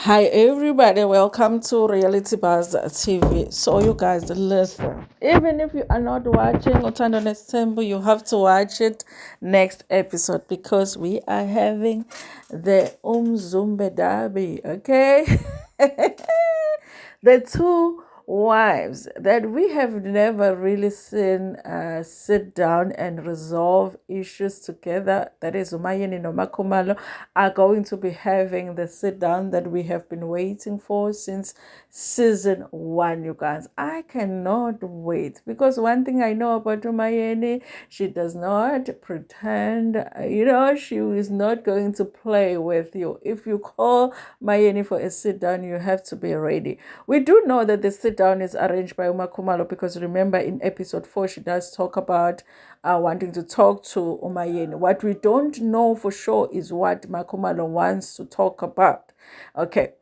Hi everybody, welcome to Reality Buzz TV. So you guys listen. Even if you are not watching Otando Next you have to watch it next episode because we are having the Zumbe Derby, okay? The two wives that we have never really seen sit down and resolve issues together, that is MaYeni and MaKhumalo, are going to be having the sit down that we have been waiting for since season one, you guys. I cannot wait because one thing I know about MaYeni, she does not pretend, she is not going to play with you. If you call MaYeni for a sit down, you have to be ready. We do know that the sit down is arranged by MaKhumalo because remember in episode 4 she does talk about wanting to talk to MaYeni. What we don't know for sure is what MaKhumalo wants to talk about. Okay.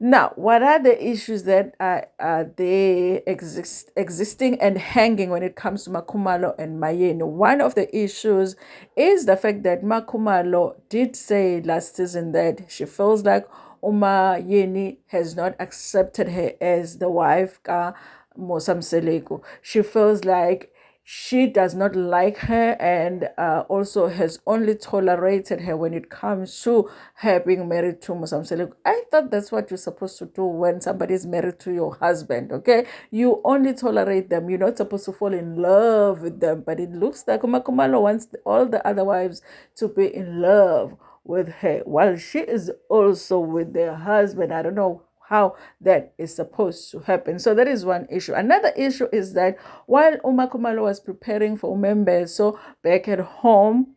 Now, what are the issues that are they existing and hanging when it comes to MaKhumalo and MaYeni? One of the issues is the fact that MaKhumalo did say last season that she feels like MaYeni has not accepted her as the wife ka Mosamseleko. She feels like she does not like her and also has only tolerated her when it comes to her being married to Musamseleko. I thought that's what you're supposed to do when somebody is married to your husband, okay? You only tolerate them. You're not supposed to fall in love with them. But it looks like MaKhumalo wants all the other wives to be in love with her while she is also with their husband. I don't know how that is supposed to happen. So that is one issue. Another issue is that while MaKhumalo was preparing for members, so back at home,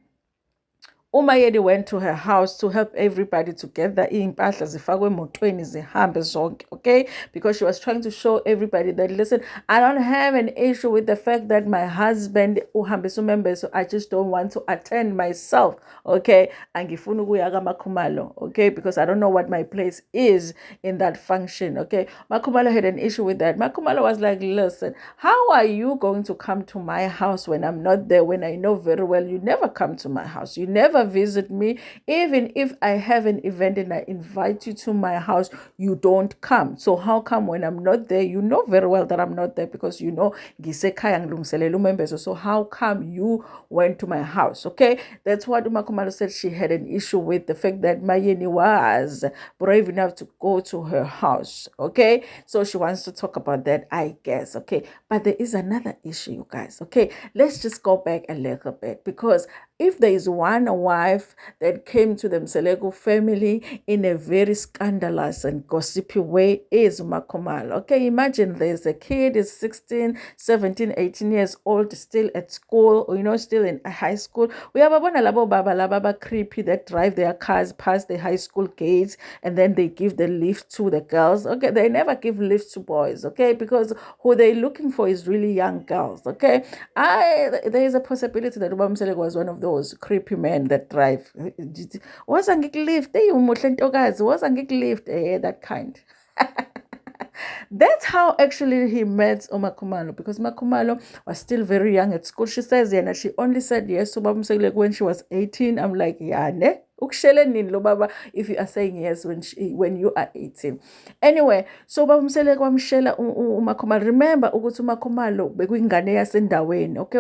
MaYeni went to her house to help everybody together. Iy'mpahla zifakwe emotweni zihambe zonke, okay? Because she was trying to show everybody that, listen, I don't have an issue with the fact that my husband uhambisa umembe, so I just don't want to attend myself, okay? Angifuna ukuya kaMaKhumalo, okay? Because I don't know what my place is in that function, okay? MaKhumalo had an issue with that. MaKhumalo was like, listen, how are you going to come to my house when I'm not there, when I know very well you never come to my house, you never visit me? Even if I have an event and I invite you to my house, you don't come. So how come when I'm not there, you know very well that I'm not there because you know ngisekhaya ngilungiselela umembezo. So how come you went to my house? Okay, that's what MaKhumalo said. She had an issue with the fact that MaYeni was brave enough to go to her house. Okay, so she wants to talk about that, I guess. Okay, but there is another issue, you guys. Okay, let's just go back a little bit because if there is one wife that came to the Mseleko family in a very scandalous and gossipy way, is MaKhumalo. Okay, imagine there's a kid is 16, 17, 18 years old, still at school, still in high school. We have a labo baba lababa creepy that drive their cars past the high school gates and then they give the lift to the girls. Okay, they never give lifts to boys, okay, because who they're looking for is really young girls. Okay, there is a possibility that Ubaba Mseleko was one of those creepy men that drive. Was lift? Was lift? That kind. That's how actually he met MaKhumalo because MaKhumalo was still very young at school. She says, yeah, and she only said yes to Baba Mseleko when she was 18. I'm like, yeah, ne? Ukushele nini lo baba if you are saying yes when you are 18. Anyway, so Baba Mseleko wamshela uMaKhumalo. Remember ukuthi uMaKhumalo bekuyingane yasendaweni. Okay,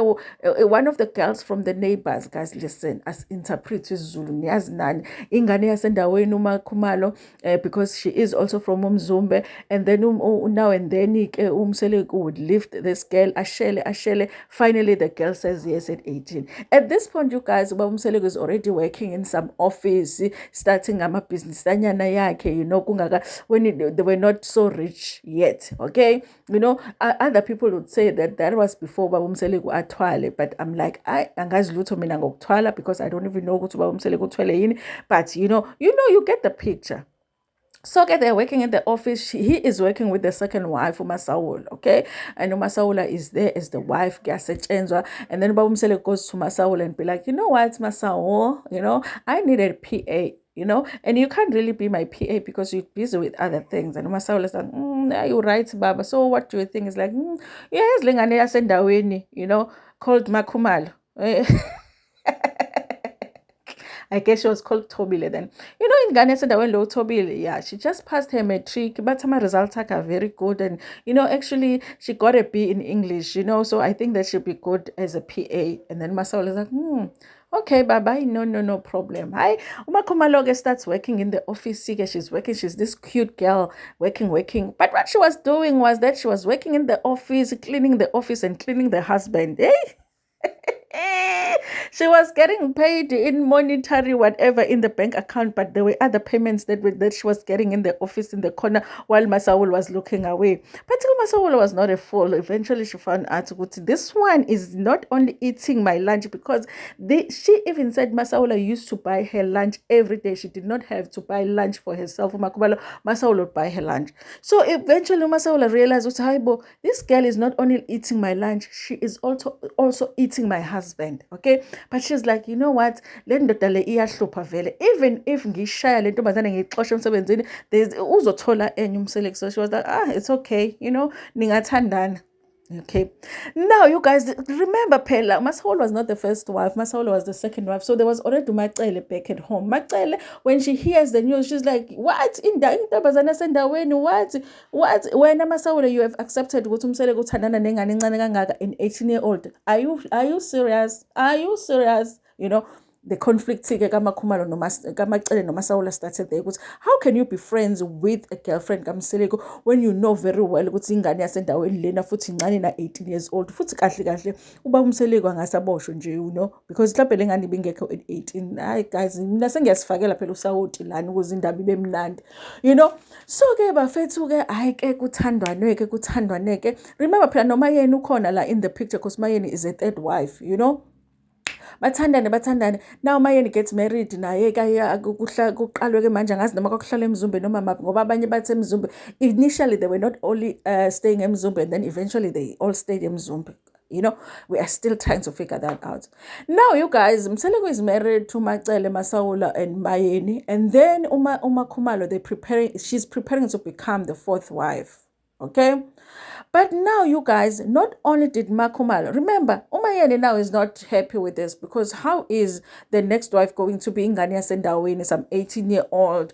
one of the girls from the neighbors, guys, listen, as interpret isiZulu niyazi nani ingane yasendaweni uMaKhumalo because she is also from Umzumbe, and then now and then Mseleko would lift this girl ashele. Finally the girl says yes at 18. At this point, you guys, Ubaba Mseleko is already working in some office, starting business anyana yakhe, when they were not so rich yet. Okay, other people would say that was before Ubaba Mseleko athwale, but I'm like, I angazi lutho mina ngokuthwala because I don't even know ukuthi Ubaba Mseleko uthwele yini, but you get the picture. So okay, they're working in the office. He is working with the second wife, Umasawula, okay? And Umasawula is there as the wife, Gasetshenzwa. And then Babu Msele goes to Masawula and be like, you know what, Masawo, I need a PA, and you can't really be my PA because you're busy with other things. And Masawula is like, yeah, you're right, Baba. So what do you think? It's like, yes, lengane yasendaweni, called MaKhumalo. I guess she was called Tobile then. You know, in Ghana, said that when low Tobile, yeah, she just passed her matric, but my results are very good. And, you know, actually, she got a B in English, you know, so I think that she'll be good as a PA. And then Masaul is like, okay, bye-bye, no problem. Hi, MaKhumalo starts working in the office. She's working, she's this cute girl, working. But what she was doing was that she was working in the office, cleaning the office and cleaning the husband, eh? She was getting paid in monetary whatever in the bank account, but there were other payments that she was getting in the office in the corner while Masaul was looking away. But Masaul was not a fool. Eventually, she found out this one is not only eating my lunch, because she even said Masaula used to buy her lunch every day. She did not have to buy lunch for herself. Masaula would buy her lunch. So eventually, Masaula realized, this girl is not only eating my lunch, she is also eating my husband. Okay, but she's like, you know what? Even if ngishaya le ntombazane ngixoshe emsebenzini, uzothola enye umseleksi. So she was like, it's okay, you know, ningathandana. Okay, now you guys remember, Pela Masaul was not the first wife. Masaul was the second wife. So there was already Macele back at home. Macele, when she hears the news, she's like, what? What? When Masaul, you have accepted an 18-year-old. Are you serious? Are you serious? You know, the conflict kaMaKhumalo kaMacele noMasaula started there. How can you be friends with a girlfriend kaMseleko when you know very well ukuthi ingane yasendaweni lena futhi incane na 18 years old, futhi kahle uba uMseleko angasaboshwe nje, you know, because mhlawumbe le ngane ibingekho at 18. Hayi guys, mina sengiyasifakela phela usawoti lana ukuze indaba ibe mnandi, you know. So ke bafethu ke hayi ke kuthandwaneke. Remember phela noMaYeni ukhona la in the picture, because MaYeni is a third wife, you know. Bathandane. Now MaYeni gets married naye kuqalwe ke manje angazi noma kwakuhlala eMzumbe noma maphi, ngoba abanye bathe eMzumbe. Initially they were not only staying eMzumbe, and then eventually they all stayed eMzumbe. You know, we are still trying to figure that out. Now, you guys, Mseleko is married to Macele, Masaula, and MaYeni, and then MaKhumalo, she's preparing to become the fourth wife. Okay, but now you guys, not only did MaKhumalo, remember, MaYeni now is not happy with this, because how is the next wife going to be Ingane Yasendaweni, some 18-year-old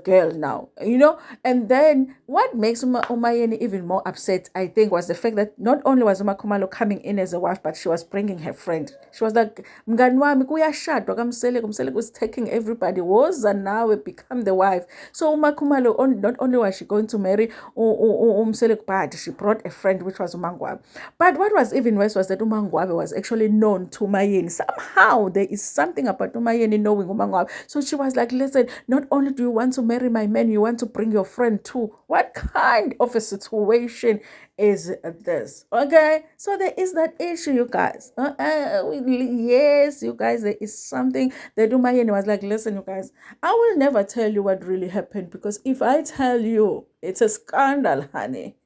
girl now, you know? And then what makes MaYeni even more upset, I think, was the fact that not only was MaKhumalo coming in as a wife, but she was bringing her friend. She was like, Mngani wami kuyashadwa kaMseleko was taking everybody, woza nawe become the wife. So MaKhumalo, not only was she going to marry Umseleko, but she brought a friend, which was Umangwabe. But what was even worse was that Umangwabe was actually known to MaYeni. Somehow there is something about MaYeni knowing Umangwabe. So she was like, listen, not only do you want to marry my man, you want to bring your friend too. What kind of a situation is this? Okay, so there is that issue, you guys. Yes, you guys, there is something that MaYeni was like, listen, you guys, I will never tell you what really happened, because if I tell you, it's a scandal, honey.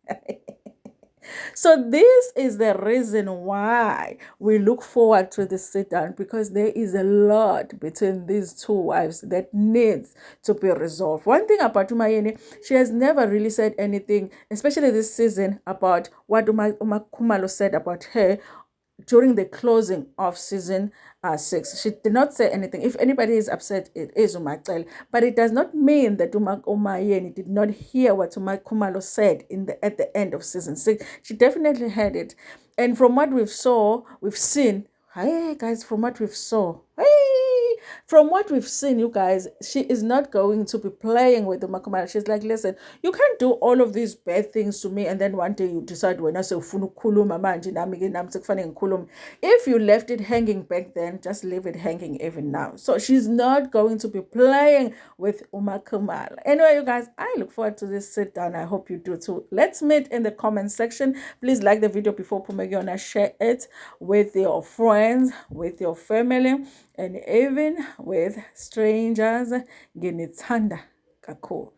So this is the reason why we look forward to this sit down, because there is a lot between these two wives that needs to be resolved. One thing about MaYeni, she has never really said anything, especially this season, about what MaKhumalo said about her during the closing of season 6. She did not say anything. If anybody is upset, it is Umacele. But it does not mean that MaYeni did not hear what MaKhumalo said at the end of season 6. She definitely heard it. And from what we've seen, hey guys, from what we've seen, you guys, she is not going to be playing with the MaKhumalo. She's like, listen, you can't do all of these bad things to me, and then one day you decide when I say if you left it hanging back then, just leave it hanging even now. So she's not going to be playing with MaKhumalo. Anyway, you guys, I look forward to this sit down. I hope you do too. Let's meet in the comment section. Please like the video before Pumegona, share it with your friends, with your family, and even with strangers. Nginithanda kakhulu.